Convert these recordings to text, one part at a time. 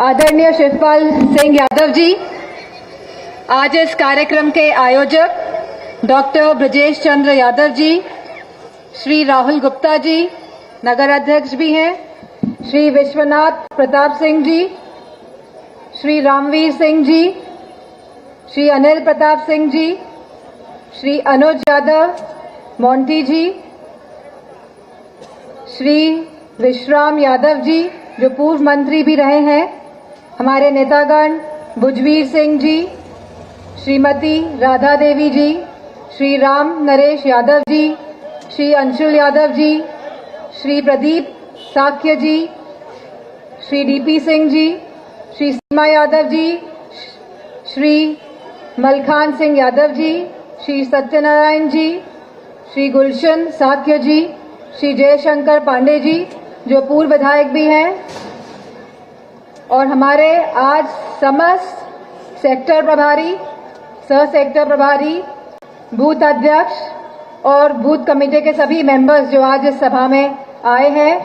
आदरणीय शिवपाल सिंह यादव जी, आज इस कार्यक्रम के आयोजक डॉक्टर ब्रजेश चंद्र यादव जी, श्री राहुल गुप्ता जी नगर अध्यक्ष भी हैं, श्री विश्वनाथ प्रताप सिंह जी, श्री रामवीर सिंह जी, श्री अनिल प्रताप सिंह जी, श्री अनुज यादव मोंटी जी, श्री विश्राम यादव जी जो पूर्व मंत्री भी रहे हैं, हमारे नेतागण भुजवीर सिंह जी, श्रीमती राधा देवी जी, श्री राम नरेश यादव जी, श्री अंशुल यादव जी, श्री प्रदीप साक्य जी, श्री डीपी सिंह जी, श्री सीमा यादव जी, श्री मलखान सिंह यादव जी, श्री सत्यनारायण जी, श्री गुलशन साक्य जी, श्री जयशंकर पांडे जी जो पूर्व विधायक भी हैं, और हमारे आज समस्त सेक्टर प्रभारी, सह सेक्टर प्रभारी, बूथ अध्यक्ष और बूथ कमेटी के सभी मेंबर्स जो आज इस सभा में आए हैं।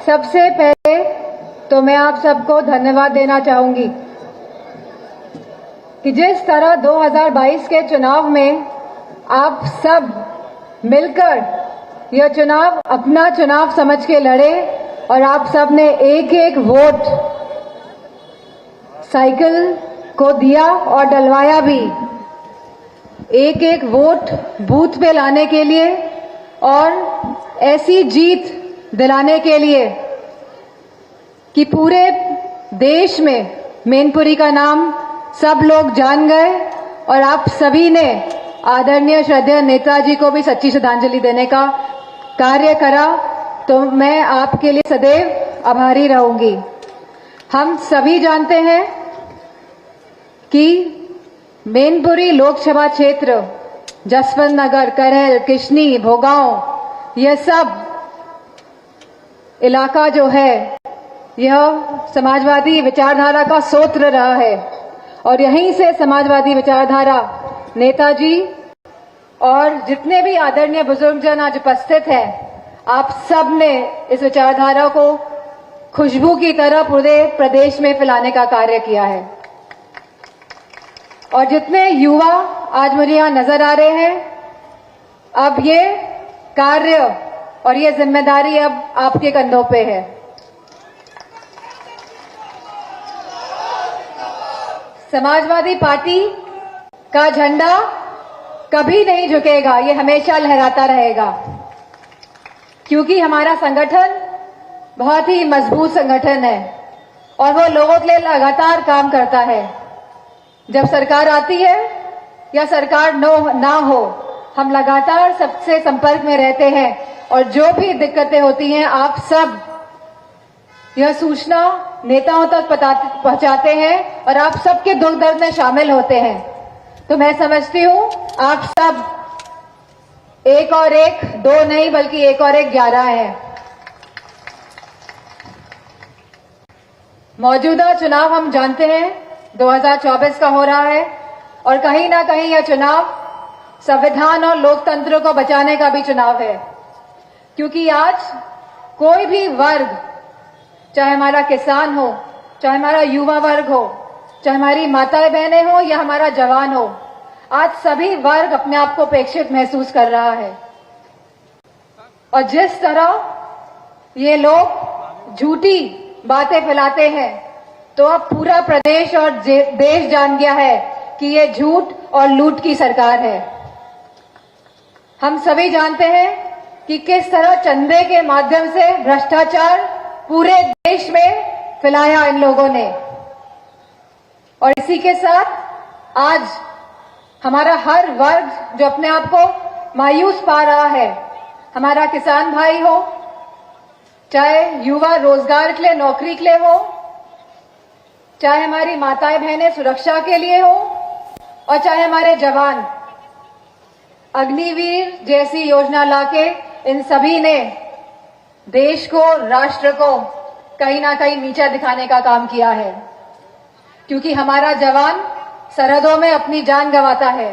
सबसे पहले तो मैं आप सबको धन्यवाद देना चाहूंगी कि जिस तरह 2022 के चुनाव में आप सब मिलकर यह चुनाव अपना चुनाव समझ के लड़े और आप सब ने एक एक वोट साइकिल को दिया और डलवाया भी, एक एक वोट बूथ पे लाने के लिए और ऐसी जीत दिलाने के लिए कि पूरे देश में मैनपुरी का नाम सब लोग जान गए और आप सभी ने आदरणीय श्रद्धेय नेताजी को भी सच्ची श्रद्धांजलि देने का कार्य करा, तो मैं आपके लिए सदैव आभारी रहूंगी। हम सभी जानते हैं कि मैनपुरी लोकसभा क्षेत्र, जसवंत नगर, करहल, किशनी, भोगांव, यह सब इलाका जो है यह समाजवादी विचारधारा का सोत्र रहा है और यहीं से समाजवादी विचारधारा नेताजी और जितने भी आदरणीय बुजुर्गजन आज उपस्थित हैं, आप सब ने इस विचारधारा को खुशबू की तरह पूरे प्रदेश में फैलाने का कार्य किया है। और जितने युवा आज मुझे यहाँ नजर आ रहे हैं, अब ये कार्य और ये जिम्मेदारी अब आपके कंधों पे है। समाजवादी पार्टी का झंडा कभी नहीं झुकेगा, ये हमेशा लहराता रहेगा, क्योंकि हमारा संगठन बहुत ही मजबूत संगठन है और वो लोगों के लिए लगातार काम करता है। जब सरकार आती है या सरकार ना हो, हम लगातार सबसे संपर्क में रहते हैं और जो भी दिक्कतें होती हैं आप सब यह सूचना नेताओं तक पहुंचाते हैं और आप सबके दुख दर्द में शामिल होते हैं। तो मैं समझती हूं आप सब एक और एक दो नहीं बल्कि एक और एक 11 है। मौजूदा चुनाव हम जानते हैं 2024 का हो रहा है और कहीं ना कहीं यह चुनाव संविधान और लोकतंत्र को बचाने का भी चुनाव है, क्योंकि आज कोई भी वर्ग, चाहे हमारा किसान हो, चाहे हमारा युवा वर्ग हो, चाहे हमारी माताएं बहनें हो या हमारा जवान हो, आज सभी वर्ग अपने आप को अपेक्षित महसूस कर रहा है। और जिस तरह ये लोग झूठी बातें फैलाते हैं, तो अब पूरा प्रदेश और देश जान गया है कि ये झूठ और लूट की सरकार है। हम सभी जानते हैं कि किस तरह चंदे के माध्यम से भ्रष्टाचार पूरे देश में फैलाया इन लोगों ने। और इसी के साथ आज हमारा हर वर्ग जो अपने आप को मायूस पा रहा है, हमारा किसान भाई हो, चाहे युवा रोजगार के लिए, नौकरी के लिए हो, चाहे हमारी माताएं बहनें सुरक्षा के लिए हो, और चाहे हमारे जवान, अग्निवीर जैसी योजना लाके इन सभी ने देश को, राष्ट्र को कहीं ना कहीं नीचा दिखाने का काम किया है। क्योंकि हमारा जवान सरहदों में अपनी जान गंवाता है,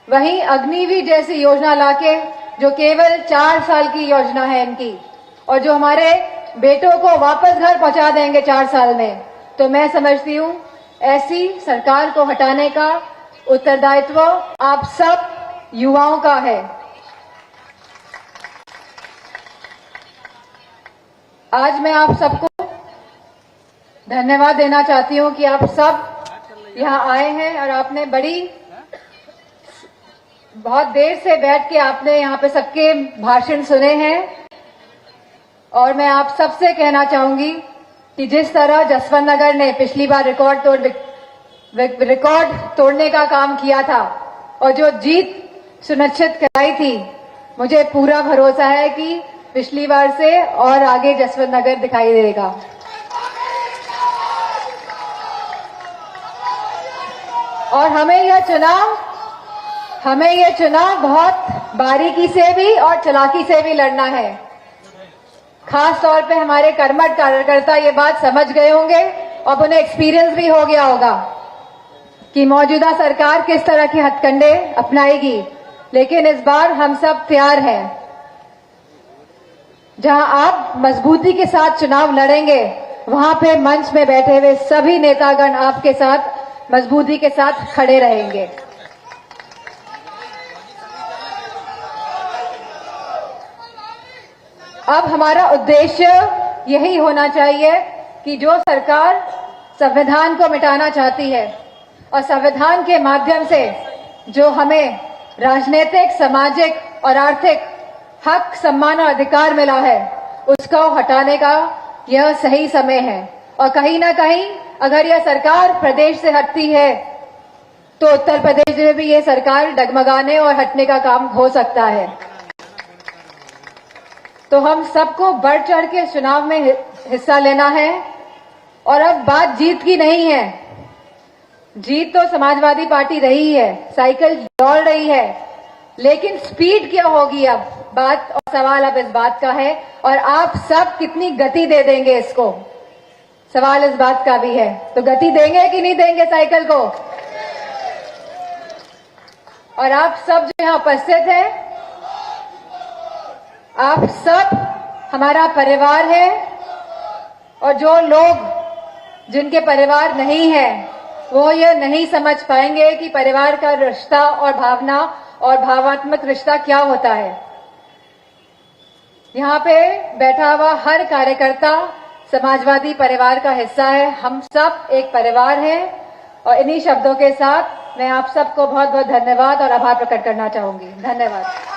वहीं अग्निवीर जैसी योजना लाके, जो केवल 4 साल की योजना है इनकी, और जो हमारे बेटों को वापस घर पहुंचा देंगे 4 साल में, तो मैं समझती हूं ऐसी सरकार को हटाने का उत्तरदायित्व आप सब युवाओं का है। आज मैं आप सबको धन्यवाद देना चाहती हूं कि आप सब यहां आए हैं और आपने बहुत देर से बैठ के आपने यहां पे सबके भाषण सुने हैं। और मैं आप सबसे कहना चाहूंगी कि जिस तरह जसवंत नगर ने पिछली बार रिकॉर्ड तोड़ने का काम किया था और जो जीत सुनिश्चित कराई थी, मुझे पूरा भरोसा है कि पिछली बार से और आगे जसवंत नगर दिखाई देगा। और हमें यह चुनाव बहुत बारीकी से भी और चालाकी से भी लड़ना है। खास तौर पे हमारे कर्मठ कार्यकर्ता ये बात समझ गए होंगे और उन्हें एक्सपीरियंस भी हो गया होगा कि मौजूदा सरकार किस तरह के हथकंडे अपनाएगी। लेकिन इस बार हम सब तैयार हैं। जहां आप मजबूती के साथ चुनाव लड़ेंगे, वहां पे मंच में बैठे हुए सभी नेतागण आपके साथ मजबूती के साथ खड़े रहेंगे। अब हमारा उद्देश्य यही होना चाहिए कि जो सरकार संविधान को मिटाना चाहती है और संविधान के माध्यम से जो हमें राजनीतिक, सामाजिक और आर्थिक हक, सम्मान और अधिकार मिला है, उसको हटाने का यह सही समय है। और कहीं ना कहीं अगर यह सरकार प्रदेश से हटती है तो उत्तर प्रदेश में भी यह सरकार डगमगाने और हटने का काम हो सकता है। तो हम सबको बढ़ चढ़ के चुनाव में हिस्सा लेना है। और अब बात जीत की नहीं है। जीत तो समाजवादी पार्टी रही है, साइकिल दौड़ रही है, लेकिन स्पीड क्या होगी अब बात और सवाल अब इस बात का है। और आप सब कितनी गति दे देंगे इसको, सवाल इस बात का भी है। तो गति देंगे कि नहीं देंगे साइकिल को? और आप सब जो यहाँ उपस्थित हैं, आप सब हमारा परिवार है। और जो लोग जिनके परिवार नहीं है, वो ये नहीं समझ पाएंगे कि परिवार का रिश्ता और भावना और भावात्मक रिश्ता क्या होता है। यहाँ पे बैठा हुआ हर कार्यकर्ता समाजवादी परिवार का हिस्सा है। हम सब एक परिवार हैं। और इन्हीं शब्दों के साथ मैं आप सबको बहुत बहुत धन्यवाद और आभार प्रकट करना चाहूंगी। धन्यवाद।